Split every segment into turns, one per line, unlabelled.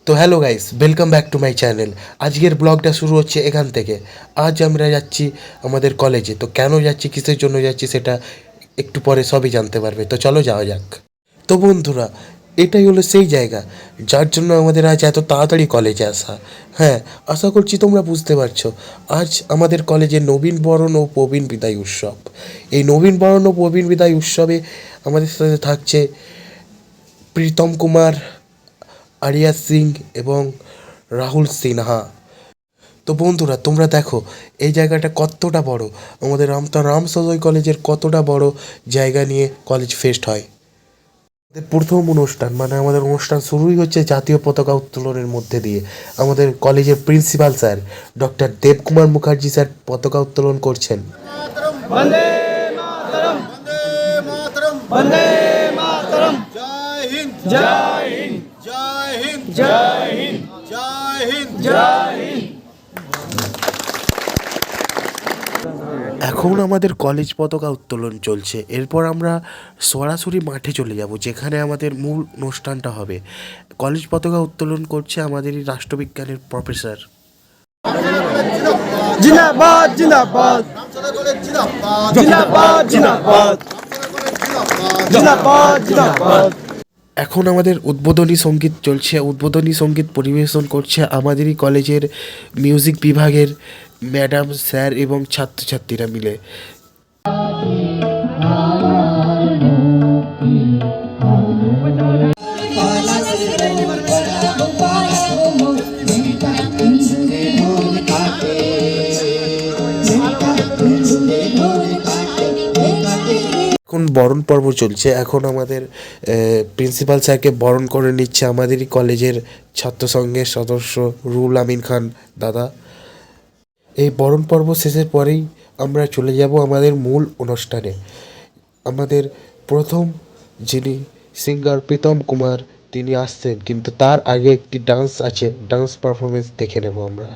তো hello guys, welcome back to my channel. আজকের ব্লগটা শুরু হচ্ছে এখান থেকে। আজ আমরা যাচ্ছি আমাদের কলেজে। তো কেন যাচ্ছি, কিসের জন্য যাচ্ছি, সেটা একটু পরে সবই জানতে পারবে। তো চলো যাওয়া যাক। তো বন্ধুরা, এটাই হলো সেই জায়গা যার জন্য আমাদের আজ এত তাড়াতাড়ি কলেজে আসা। হ্যাঁ, আশা করছি তোমরা বুঝতে পারছো। আজ আমাদের কলেজে নবীন বরণ ও প্রবীণ বিদায় উৎসব। এই নবীন বরণ ও প্রবীণ বিদায় উৎসবে আমাদের সাথে থাকছে প্রীতম কুমার, আরিয়া সিং এবং রাহুল সিনহা। তো বন্ধুরা, তোমরা দেখো এই জায়গাটা কতটা বড়। আমাদের রাম সজয় কলেজের কতটা বড় জায়গা নিয়ে কলেজ ফেস্ট হয়। আমাদের প্রথম অনুষ্ঠান, মানে আমাদের অনুষ্ঠান শুরুই হচ্ছে জাতীয় পতাকা উত্তোলনের মধ্যে দিয়ে। আমাদের কলেজের principal sir doctor Debkumar Mukherjee sir পতাকা উত্তোলন করছেন।
वंदे मातरम वंदे मातरम वंदे मातरम जय हिंद जय हिंद जय हिंद जय हिंद जय हिंद जय हिंद।
এখন আমাদের কলেজ পতাকা উত্তোলন চলছে। এরপর আমরা সরাসরি মাঠে চলে যাব, যেখানে আমাদের মূল অনুষ্ঠানটা হবে। কলেজ পতাকা উত্তোলন করছে আমাদেরই রাষ্ট্রবিজ্ঞানের প্রফেসর।
जिंदाबाद जिंदाबाद जिंदाबाद जिंदाबाद जिंदाबाद जिंदाबाद।
এখন আমাদের উদ্বোধনী সঙ্গীত চলছে। উদ্বোধনী সঙ্গীত পরিবেশন করছে আমাদেরই কলেজের মিউজিক বিভাগের ম্যাডাম, স্যার এবং ছাত্রছাত্রীরা মিলে। এখন বরণ পর্ব চলছে। এখন আমাদের প্রিন্সিপাল স্যারকে বরণ করে নিচ্ছে আমাদেরই কলেজের ছাত্র সংঘের সদস্য রুহুল আমিন খান দাদা। এই বরণ পর্ব শেষের পরেই আমরা চলে যাব আমাদের মূল অনুষ্ঠানে। আমাদের প্রথম যিনি সিঙ্গার প্রীতম কুমার, তিনি আসছেন, কিন্তু তার আগে একটি ডান্স আছে। ডান্স পারফরমেন্স দেখে নেব আমরা।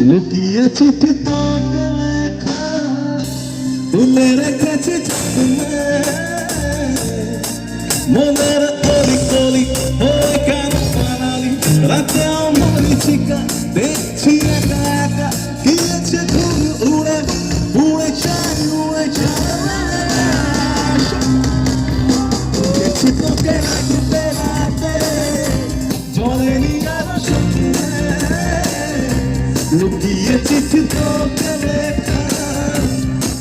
লুকিয়ে চিঠি তোকে লেখা তুলে রেখেছি যত্নে মনের কলি কলি হয়ে কেন বানালি রাতে মরিচিকা দেখছি একা একা গিয়েছে ঘুম উড়ে উড়ে যায় দেখছি তোকে রাখতে রাতে জলেনি আরো স্বপ্নে লুকিয়ে চিঠি তোকে লেখা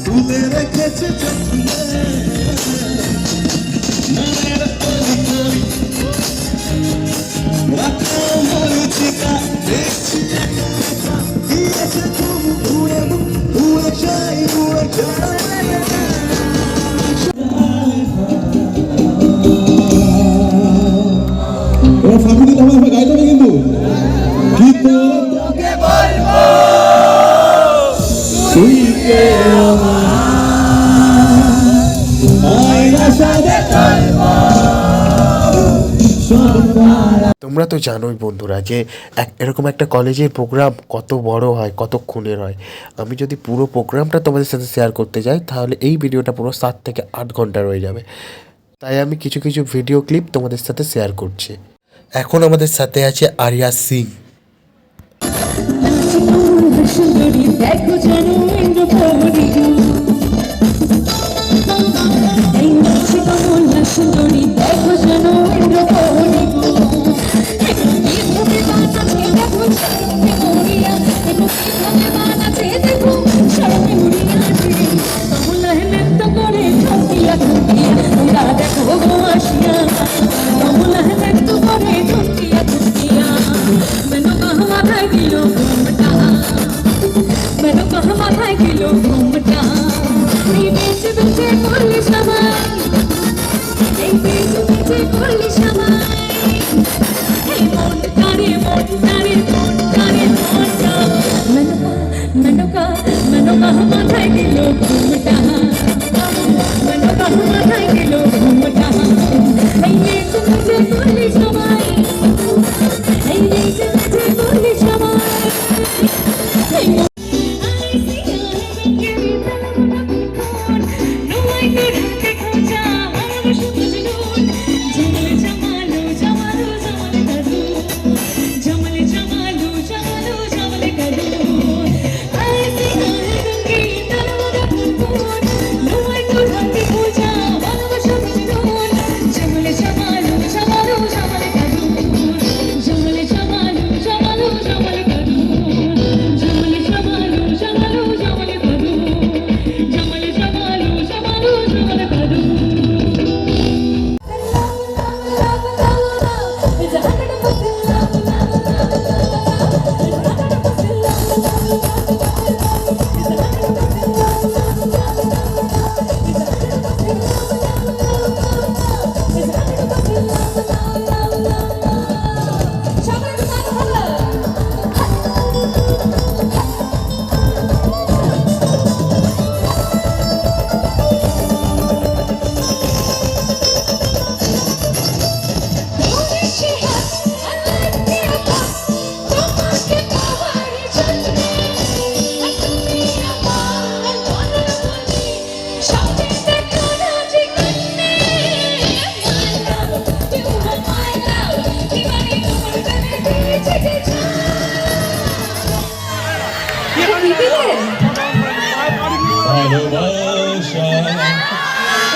তুলে রেখেছে যত্নে মনের কলি কলি রাতে মরিচিকা দেখছি একা একা গিয়েছে ঘুম উড়ে উড়ে যায় ওরা ফাঁকি দিতে হবে গাইতে হবে কিন্তু কি তোকে বলবো তুই কে আয়না সাথে
তোমরা তো জানোই বন্ধুরা যে এরকম একটা কলেজের প্রোগ্রাম কত বড় হয়, কতক্ষণের হয়। আমি যদি পুরো প্রোগ্রামটা তোমাদের সাথে শেয়ার করতে যাই তাহলে এই ভিডিওটা পুরো 7 থেকে 8 ঘন্টা রয়ে যাবে। তাই আমি কিছু কিছু ভিডিও ক্লিপ তোমাদের সাথে শেয়ার করছি। এখন আমাদের সাথে আছে area Singh.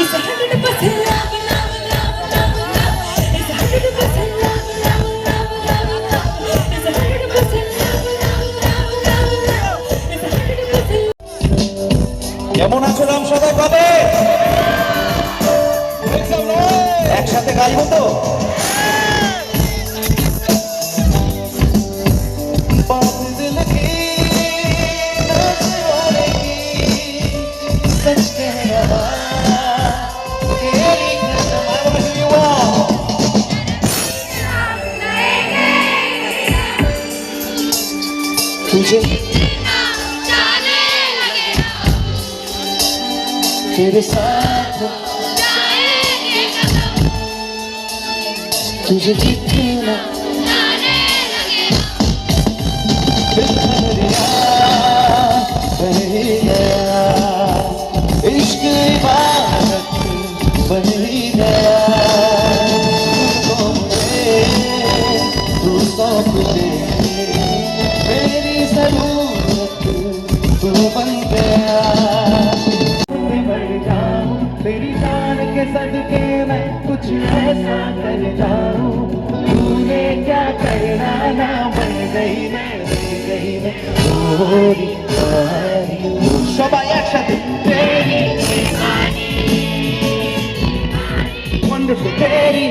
It's 100% love, love, love, love, love. It's 100% love, love, love, love, love. It's 100% love, love, love, love, love. It's 100%.
কেমন আছো রাম সবাই পাবে একসাথে গাইবো তো तुझे तेरे साथ तुझे जितना
बन ही गया तुझको मुझे तू सौंप दे मेरी ज़रूरत तू बन गया मैं मर जाऊं तेरी जान के सदके मैं कुछ ऐसा कर जाऊं तूने क्या करना ना बन गई मैं तेरी সবাই একসাথে तेरी wonderful तेरी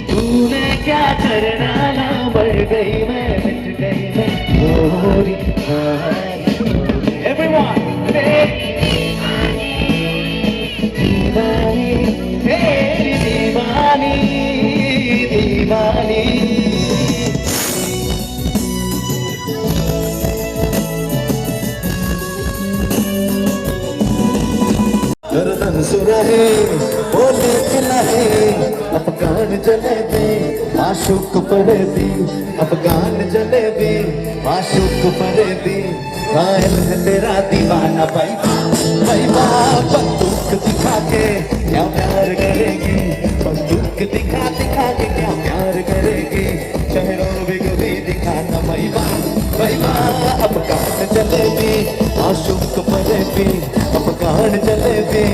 तूने क्या करना ना बढ़ गई मैं मिट गई मैं थोड़ी everyone दीवानी तेरी दीवानी दीवानी गर्दन सुरहे बोले कि नहीं अफगान जलेबी आशुक परेदी अफगान जलेबी आशुक परेदी घायल है तेरा दीवाना भाई भाई बंदूक दिखा के क्या प्यार करेगी बंदूक दिखा दिखा के क्या प्यार करेगी शहरों में कभी दिखाना भाई अफगान जलेबी आशुक परेदी अफगान जलेबी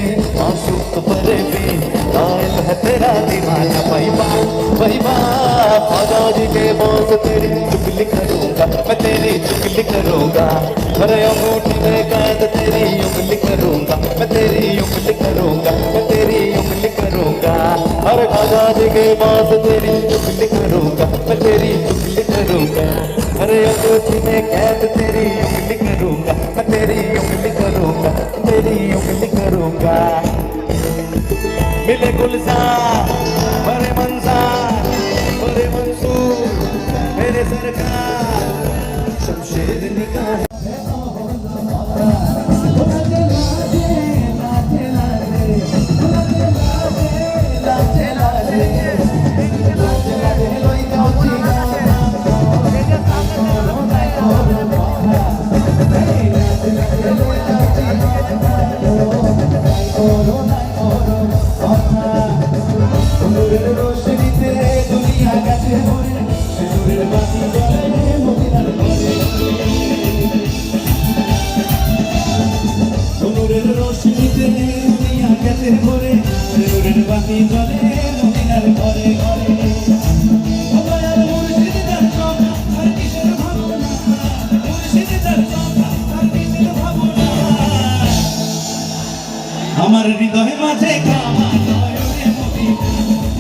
आशुक परेदी घायल है तेरा दीवाना भाई फौजी के बॉस तेरी चुगली करूंगा मैं तेरी चुगली करूंगा अरे अंगूठी में कैद तेरी उंगली करूंगा मैं तेरी उंगली करूंगा मैं तेरी उंगली करूंगा अरे फौजी के बॉस तेरी चुगली करूंगा मैं तेरी चुगली करूंगा अरे अंगूठी में कैद तेरी उंगली करूंगा मैं तेरी उंगली करूंगा तेरी उंगली करूंगा मिले गुलजार बड़े मंजार बड़े मंसूर मेरे सरकार शमशेर निगाह আমার হৃদয় মাঝে কামা নয়নে মদিনা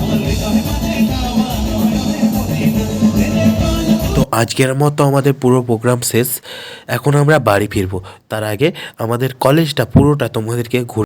আমার হৃদয় মাঝে কামা নয়নে মদিনা
তো আজকের মতো আমাদের পুরো প্রোগ্রাম শেষ। এখন আমরা বাড়ি ফিরবো, তার আগে আমাদের কলেজটা পুরোটা তোমাদেরকে ঘুরে